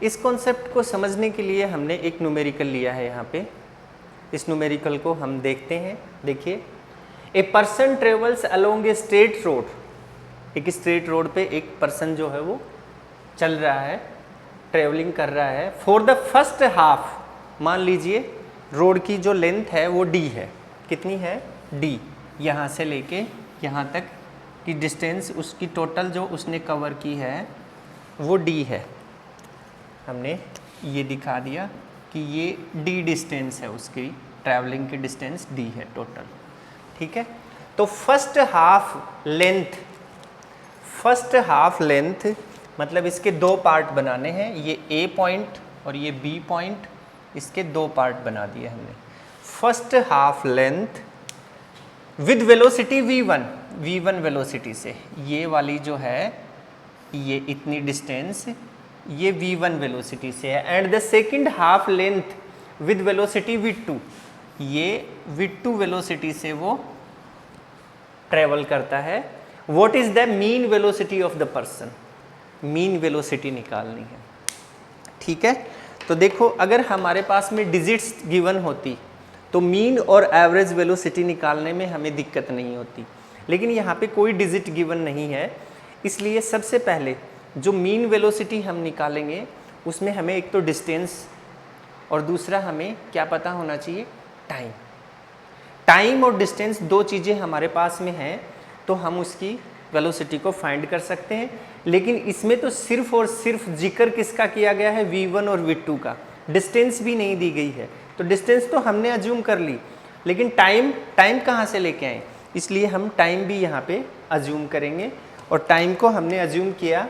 इस कॉन्सेप्ट को समझने के लिए हमने एक न्यूमेरिकल लिया है यहाँ पे। इस न्यूमेरिकल को हम देखते हैं। देखिए, a person travels along a straight road, एक स्ट्रेट रोड पे एक पर्सन जो है वो चल रहा है, ट्रेवलिंग कर रहा है। फॉर द फर्स्ट हाफ, मान लीजिए रोड की जो लेंथ है वो डी है। कितनी है? डी। यहाँ से लेके यहाँ तक की डिस्टेंस, उसकी टोटल जो उसने कवर की है वो डी है। हमने ये दिखा दिया कि ये डी डिस्टेंस है, उसकी ट्रैवलिंग की डिस्टेंस डी है टोटल। ठीक है, तो फर्स्ट हाफ लेंथ मतलब इसके दो पार्ट बनाने हैं, ये ए पॉइंट और ये बी पॉइंट, इसके दो पार्ट बना दिए हमने। First half length with velocity v1 velocity से, ये वाली जो है ये इतनी डिस्टेंस ये v1 वेलोसिटी से है। And the second half length with velocity v2, ये v2 वेलोसिटी से वो ट्रेवल करता है। What is the mean velocity of the person? Mean velocity निकालनी है। ठीक है, तो देखो अगर हमारे पास में डिजिट्स गिवन होती तो मीन और एवरेज वेलोसिटी निकालने में हमें दिक्कत नहीं होती, लेकिन यहाँ पे कोई डिजिट गिवन नहीं है, इसलिए सबसे पहले जो मीन वेलोसिटी हम निकालेंगे उसमें हमें एक तो डिस्टेंस और दूसरा हमें क्या पता होना चाहिए? टाइम और डिस्टेंस, दो चीज़ें हमारे पास में हैं तो हम उसकी वेलोसिटी को फाइंड कर सकते हैं। लेकिन इसमें तो सिर्फ और सिर्फ जिक्र किसका किया गया है? v1 और v2 का। डिस्टेंस भी नहीं दी गई है, तो डिस्टेंस तो हमने अज्यूम कर ली, लेकिन टाइम कहाँ से लेके आए? इसलिए हम टाइम भी यहाँ पे अज्यूम करेंगे। और टाइम को हमने अज्यूम किया,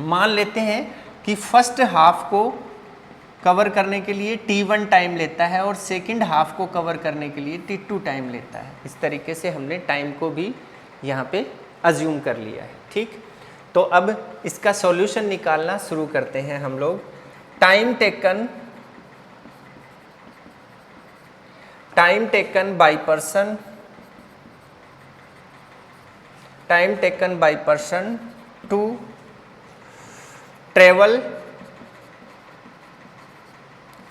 मान लेते हैं कि फर्स्ट हाफ को कवर करने के लिए t1 टाइम लेता है और सेकंड हाफ को कवर करने के लिए t2 टाइम लेता है। इस तरीके से हमने टाइम को भी यहाँ पे अज्यूम कर लिया है। ठीक, तो अब इसका सॉल्यूशन निकालना शुरू करते हैं हम लोग। Time taken by person to travel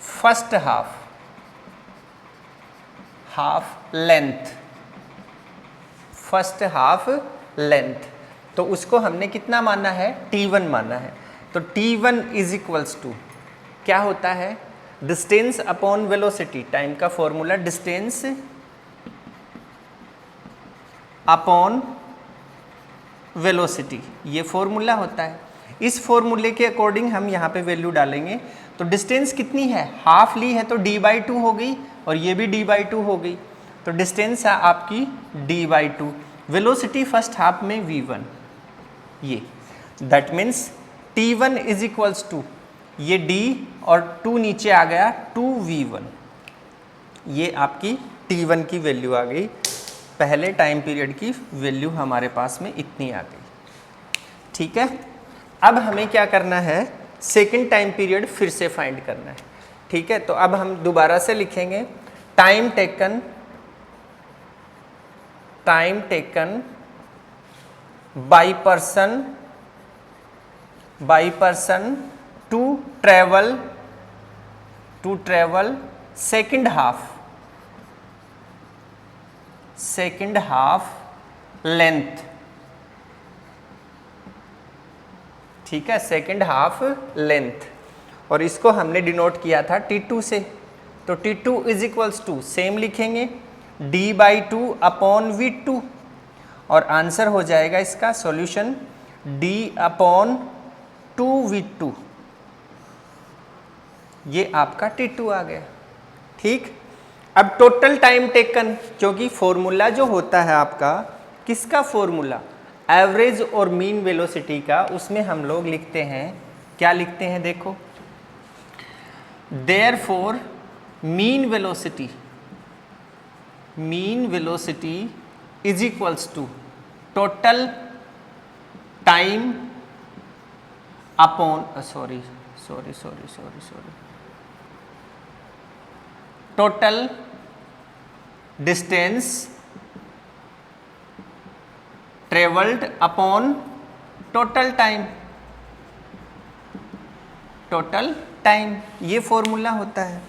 first half length, तो उसको हमने कितना माना है? t1 माना है। तो t1 इज इक्वल्स टू क्या होता है? Distance upon velocity. टाइम का फॉर्मूला डिस्टेंस अपॉन वेलोसिटी, ये फॉर्मूला होता है। इस फॉर्मूले के अकॉर्डिंग हम यहाँ पे वैल्यू डालेंगे। तो डिस्टेंस कितनी है? हाफ ली है तो d/2 हो गई और ये भी d/2 हो गई, तो डिस्टेंस है आपकी d/2। वेलोसिटी फर्स्ट हाफ में v1, ये that means t1 is equals to ये d और 2 नीचे आ गया 2v1, ये आपकी t1 की वैल्यू आ गई। पहले टाइम पीरियड की वैल्यू हमारे पास में इतनी आ गई। ठीक है, अब हमें क्या करना है? सेकंड टाइम पीरियड फिर से फाइंड करना है। ठीक है, तो अब हम दोबारा से लिखेंगे time taken by person to travel second half length. ठीक है, सेकंड हाफ लेंथ, और इसको हमने डिनोट किया था t2 से। तो t2 is equals to same लिखेंगे d/2 अपॉन v2, और आंसर हो जाएगा इसका सॉल्यूशन d/2v2, ये आपका t2 आ गया। ठीक, अब टोटल टाइम टेकन, क्योंकि फॉर्मूला जो होता है आपका किसका फॉर्मूला? एवरेज और मीन वेलोसिटी का, उसमें हम लोग लिखते हैं, क्या लिखते हैं? देखो, therefore mean velocity is equals to total time upon total distance travelled upon total time. Total time, ये फॉर्मूला होता है।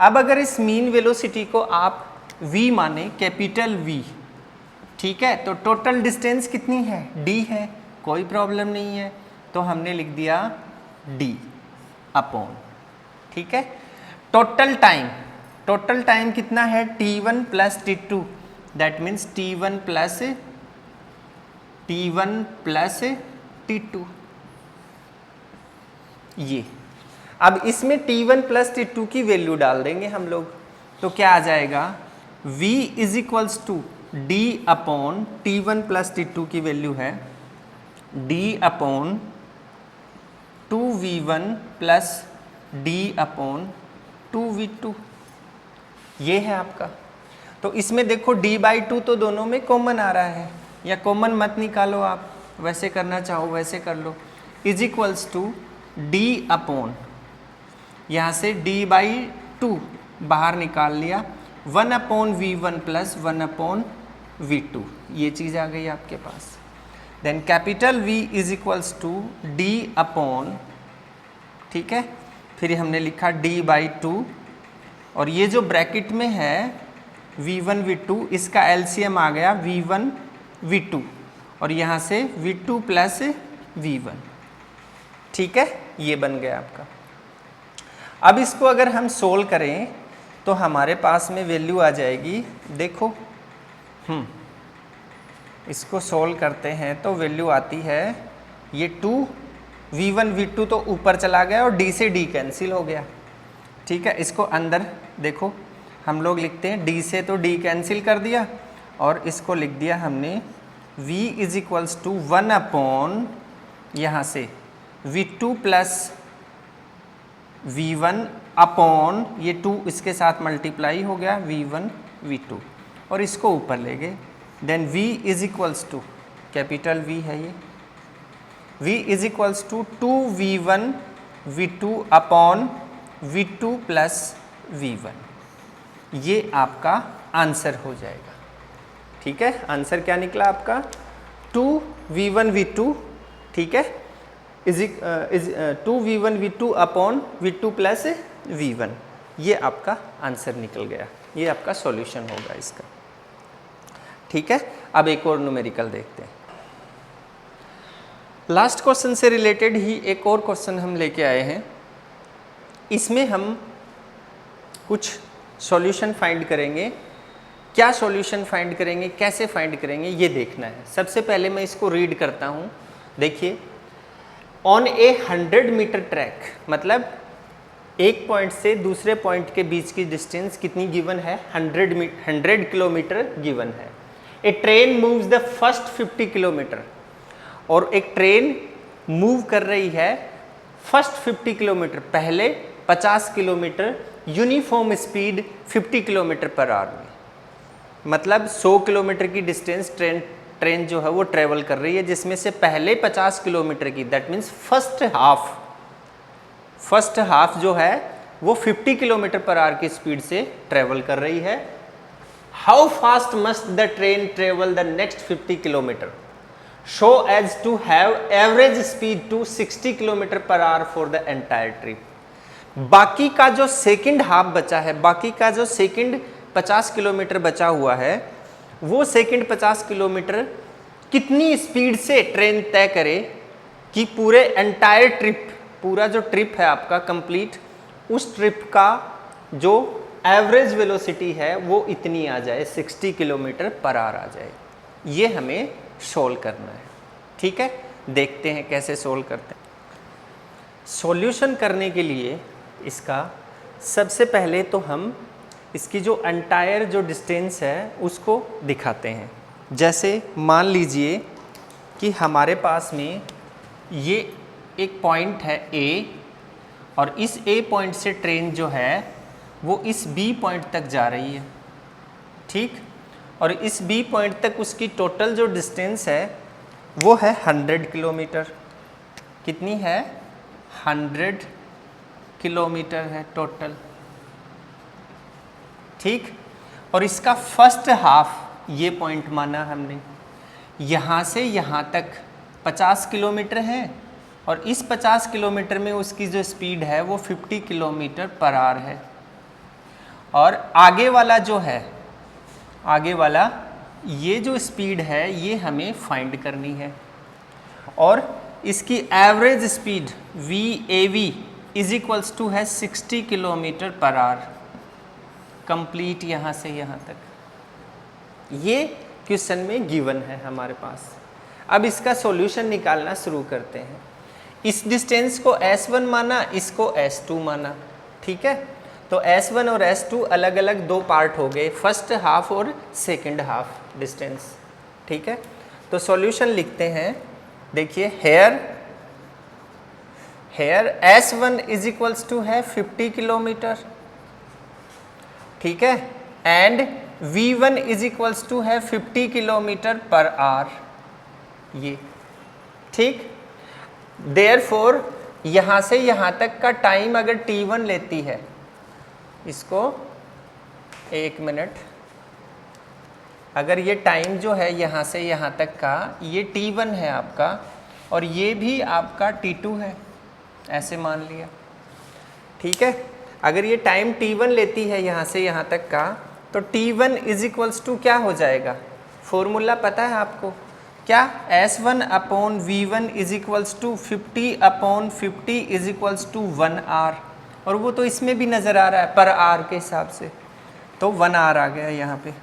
अब अगर इस मीन वेलोसिटी को आप v माने, कैपिटल V, ठीक है, तो टोटल डिस्टेंस कितनी है, d है, कोई प्रॉब्लम नहीं है, तो हमने लिख दिया d अपॉन, ठीक है। टोटल टाइम कितना है, t1 plus t2, that means t1 plus t2। ये अब इसमें t1 प्लस t2 की वैल्यू डाल देंगे हम लोग, तो क्या आ जाएगा, v is equals to d upon t1 plus t2 की वैल्यू है d upon 2v1 plus d upon 2v2, ये है आपका। तो इसमें देखो d/2 तो दोनों में कॉमन आ रहा है, या कॉमन मत निकालो आप, वैसे करना चाहो वैसे कर लो, is equals to d upon, यहाँ से d/2 बाहर निकाल लिया, 1 upon v1 plus 1 upon v2, ये चीज़ आ गई आपके पास। Then capital V is equals to d upon, ठीक है, फिर हमने लिखा d/2, और ये जो ब्रैकेट में है v1 v2, इसका एलसीएम आ गया v1 v2, और यहाँ से v2 प्लस v1, ठीक है, ये बन गया आपका। अब इसको अगर हम सोल्व करें तो हमारे पास में वैल्यू आ जाएगी, देखो इसको सोल्व करते हैं तो वैल्यू आती है, ये 2 v1 v2 तो ऊपर चला गया और d से d कैंसिल हो गया, ठीक है। इसको अंदर देखो, हम लोग लिखते हैं d से तो d कैंसिल कर दिया, और इसको लिख दिया हमने v is equals to 1 upon, यहाँ से v2 प्लस v1 अपॉन, ये 2 इसके साथ मल्टीप्लाई हो गया, v1 v2, और इसको ऊपर ले गए। Then v is equals to, capital V है ये, v is equals to 2v1 v2 upon v2 plus v1, ये आपका आंसर हो जाएगा, ठीक है। आंसर क्या निकला आपका, 2v1 v2, ठीक है, is 2v1 v2 upon v2 plus v1, ये आपका आंसर निकल गया, ये आपका सॉल्यूशन होगा इसका, ठीक है। अब एक और न्यूमेरिकल देखते हैं। लास्ट क्वेश्चन से रिलेटेड ही एक और क्वेश्चन हम लेके आए हैं, इसमें हम कुछ सॉल्यूशन फाइंड करेंगे। क्या सॉल्यूशन फाइंड करेंगे, कैसे फाइंड करेंगे, ये देखना है। सबसे पहले मैं इसको रीड करता हूँ, देखिए, ऑन ए 100 मीटर ट्रैक, मतलब एक पॉइंट से दूसरे पॉइंट के बीच की डिस्टेंस कितनी गिवन है, 100 किलोमीटर गिवन है। A train moves the first 50 kilometre, और एक ट्रेन मूव कर रही है फर्स्ट 50 किलोमीटर, पहले 50 kilometre uniform speed 50 kilometre per our में, मतलब 100 किलोमीटर की डिस्टेंस ट्रेन जो है वो ट्रेवल कर रही है, जिसमें से पहले 50 किलोमीटर की, दैट मीन्स फर्स्ट हाफ जो है वो 50 किलोमीटर पर आवर की स्पीड से ट्रेवल कर रही है। How fast must the train travel the next 50 kilometre so as to have average speed to 60 kilometre per hour for the entire trip. बाकी का जो सेकंड हाफ बचा है, बाकी का जो सेकंड 50 किलोमीटर बचा हुआ है, वो सेकंड 50 किलोमीटर कितनी स्पीड से ट्रेन तय करे कि पूरे एंटायर ट्रिप, पूरा जो ट्रिप है आपका कंप्लीट, उस ट्रिप का जो एवरेज वेलोसिटी है वो इतनी आ जाए, 60 किलोमीटर पर आवर आ जाए। ये हमें सोल्व करना है, ठीक है। देखते हैं कैसे सोल्व करते हैं। सॉल्यूशन करने के लिए इसका सबसे पहले तो हम इसकी जो एंटायर जो डिस्टेंस है उसको दिखाते हैं। जैसे मान लीजिए कि हमारे पास में ये एक पॉइंट है A, और इस A पॉइंट से ट्रेन जो है वो इस B पॉइंट तक जा रही है, ठीक, और इस B पॉइंट तक उसकी टोटल जो डिस्टेंस है वो है 100 किलोमीटर। कितनी है, 100 किलोमीटर है टोटल, ठीक। और इसका फर्स्ट हाफ ये पॉइंट माना हमने, यहाँ से यहाँ तक 50 किलोमीटर है, और इस 50 किलोमीटर में उसकी जो स्पीड है वो 50 किलोमीटर पर आवर है। और आगे वाला जो है, आगे वाला ये जो स्पीड है ये हमें फाइंड करनी है। और इसकी average speed VAV is equals to है 60 किलोमीटर पर आवर कंप्लीट यहाँ से यहाँ तक। ये क्वेश्चन में गिवन है हमारे पास। अब इसका सॉल्यूशन निकालना शुरू करते हैं। इस डिस्टेंस को S1 माना, इसको S2 माना, ठीक है। तो S1 और S2 अलग अलग दो पार्ट हो गए, फर्स्ट हाफ और सेकंड हाफ डिस्टेंस, ठीक है। तो सॉल्यूशन लिखते हैं। देखिए hair S1 is equals to है 50 किलोमीटर, ठीक है, and V1 is equals to है 50 किलोमीटर पर आवर, ये ठीक। देयरफॉर यहाँ से यहाँ तक का टाइम अगर T1 लेती है, इसको 1 मिनट, अगर ये टाइम जो है यहाँ से यहाँ तक का ये T1 है आपका और ये भी आपका T2 है, ऐसे मान लिया, ठीक है। अगर ये टाइम T1 लेती है यहाँ से यहाँ तक का, तो T1 इज इक्वल्स टू क्या हो जाएगा, फॉर्मूला पता है आपको क्या, S1 upon V1 is equals to 50 upon 50 is equals to 1 hour, और वो तो इसमें भी नज़र आ रहा है पर आवर के हिसाब से, तो 1 आवर आ गया यहाँ पे,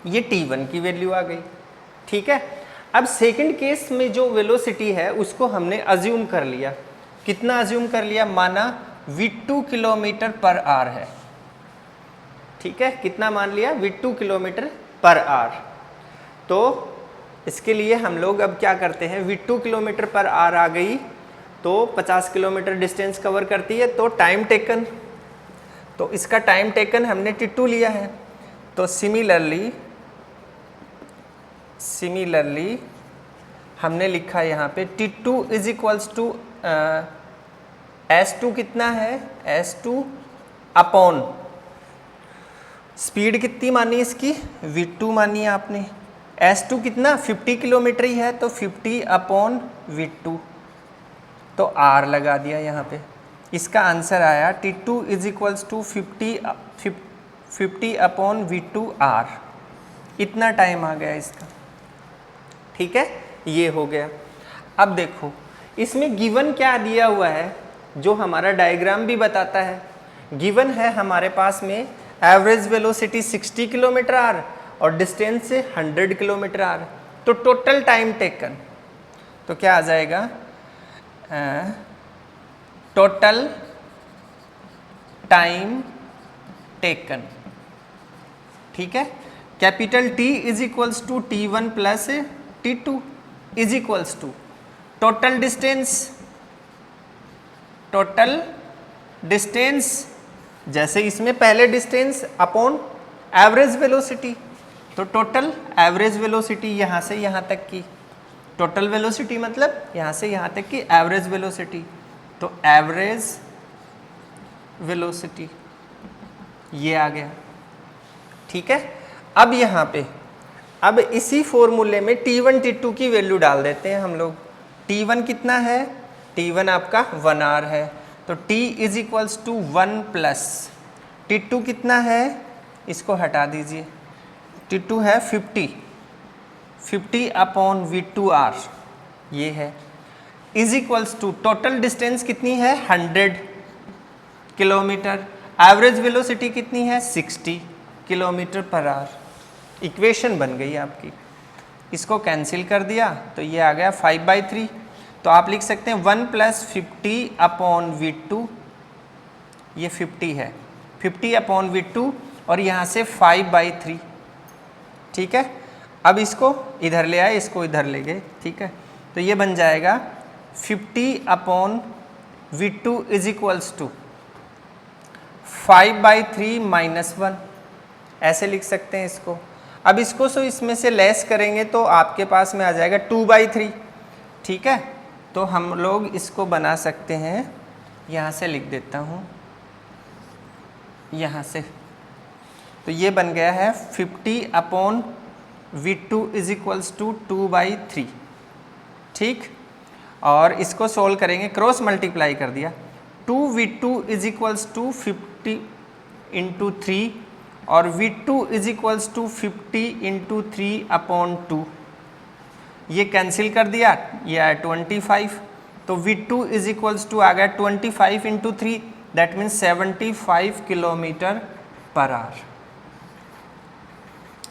ये T1 की वैल्यू आ गई, ठीक है। अब सेकंड केस में जो वेलोसिटी है उसको हमने अज्यूम कर लिया, कितना अज्यूम कर लिया, माना V2 किलोमीटर पर आवर है, ठीक है, कितना मान लिया, V2 किलोमीटर पर आवर। तो इसके लिए हम लोग अब क्या करते हैं, V2 किलोमीटर पर आवर आ गई तो 50 किलोमीटर डिस्टेंस कवर करती है, तो टाइम टेकन, तो इसका टाइम टेकन हमने T2 लिया है। तो सिमिलरली हमने लिखा यहाँ पे T2 is equals to S2 कितना है, S2 अपॉन स्पीड कितनी मानी इसकी, V2 मानी आपने, S2 कितना 50 किलोमीटर ही है, तो 50 अपॉन V2, तो R लगा दिया यहाँ पे। इसका आंसर आया T2 is equals to 50 upon V2 R, इतना टाइम आ गया इसका, ठीक है, ये हो गया। अब देखो इसमें गिवन क्या दिया हुआ है, जो हमारा डायग्राम भी बताता है। गिवन है हमारे पास में एवरेज वेलोसिटी 60 किलोमीटर आवर और डिस्टेंस से 100 किलोमीटर आवर, तो टोटल टाइम टेकन, तो क्या आ जाएगा, टोटल टाइम टेकन, ठीक है। Capital T is equals to T1 plus T2 is equals to total distance, जैसे इसमें पहले डिस्टेंस अपॉन एवरेज वेलोसिटी, तो टोटल एवरेज वेलोसिटी यहाँ से यहाँ तक की, टोटल वेलोसिटी मतलब यहाँ से यहाँ तक की एवरेज वेलोसिटी, तो एवरेज वेलोसिटी ये आ गया, ठीक है। अब यहाँ पे अब इसी फॉर्मूले में T1 T2 की वैल्यू डाल देते हैं हम लोग। T1 कितना है, T1 आपका 1 आवर है, तो T is equals to 1 plus T2 कितना है, इसको हटा दीजिए, T2 है 50 अपॉन V2 R, ये है, is equals to total distance कितनी है 100 किलोमीटर, एवरेज वेलोसिटी कितनी है 60 किलोमीटर पर आवर। इक्वेशन बन गई आपकी, इसको कैंसिल कर दिया तो ये आ गया 5/3, तो आप लिख सकते हैं 1 प्लस 50 अपॉन V2, ये 50 है, 50 अपॉन V2 और यहाँ से 5/3, ठीक है। अब इसको इधर ले आए, इसको इधर ले गए, ठीक है, तो ये बन जाएगा 50 upon V2 is equals to 5/3 minus 1, ऐसे लिख सकते हैं इसको। अब इसको सो इसमें से लेस करेंगे तो आपके पास में आ जाएगा 2/3, ठीक है। तो हम लोग इसको बना सकते हैं, यहाँ से लिख देता हूँ, यहाँ से, तो ये बन गया है 50 upon V2 is equals to 2/3, ठीक। और इसको सोल्व करेंगे, क्रॉस मल्टीप्लाई कर दिया। 2v2 is equals to 50 into 3 और v2 is equals to 50 into 3/2, ये कैंसिल कर दिया, ये आया 25, तो v2 इज इक्वल्स टू आ गया 25 into 3, that means 75 kilometre per our.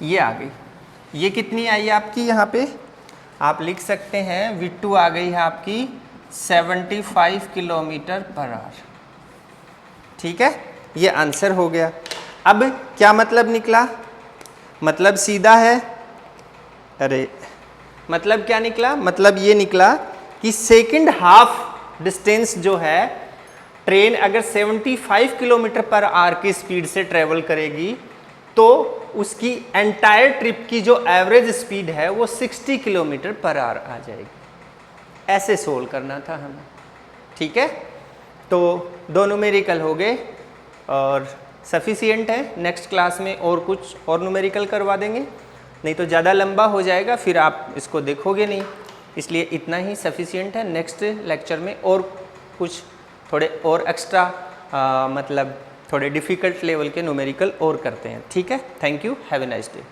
ये आ गई। ये कितनी आई आपकी, यहाँ पे आप लिख सकते हैं v2 आ गई है आपकी 75 किलोमीटर पर आवर। ठीक है, ये आंसर हो गया। अब क्या मतलब निकला, मतलब सीधा है, अरे मतलब क्या निकला, मतलब ये निकला कि सेकंड हाफ डिस्टेंस जो है, ट्रेन अगर 75 किलोमीटर पर आवर की स्पीड से ट्रेवल करेगी तो उसकी एंटायर ट्रिप की जो एवरेज स्पीड है वो 60 किलोमीटर पर आवर आ जाएगी। ऐसे सोल्व करना था हमें। ठीक है, तो दो न्यूमेरिकल हो गए और सफिशिएंट है। नेक्स्ट क्लास में और कुछ और न्यूमेरिकल करवा देंगे, नहीं तो ज़्यादा लंबा हो जाएगा, फिर आप इसको देखोगे नहीं, इसलिए इतना ही सफिशिएंट है। नेक्स्ट लेक्चर में और कुछ थोड़े और एक्स्ट्रा मतलब थोड़े डिफ़िकल्ट लेवल के न्यूमेरिकल और करते हैं। ठीक है, thank you, have a nice day.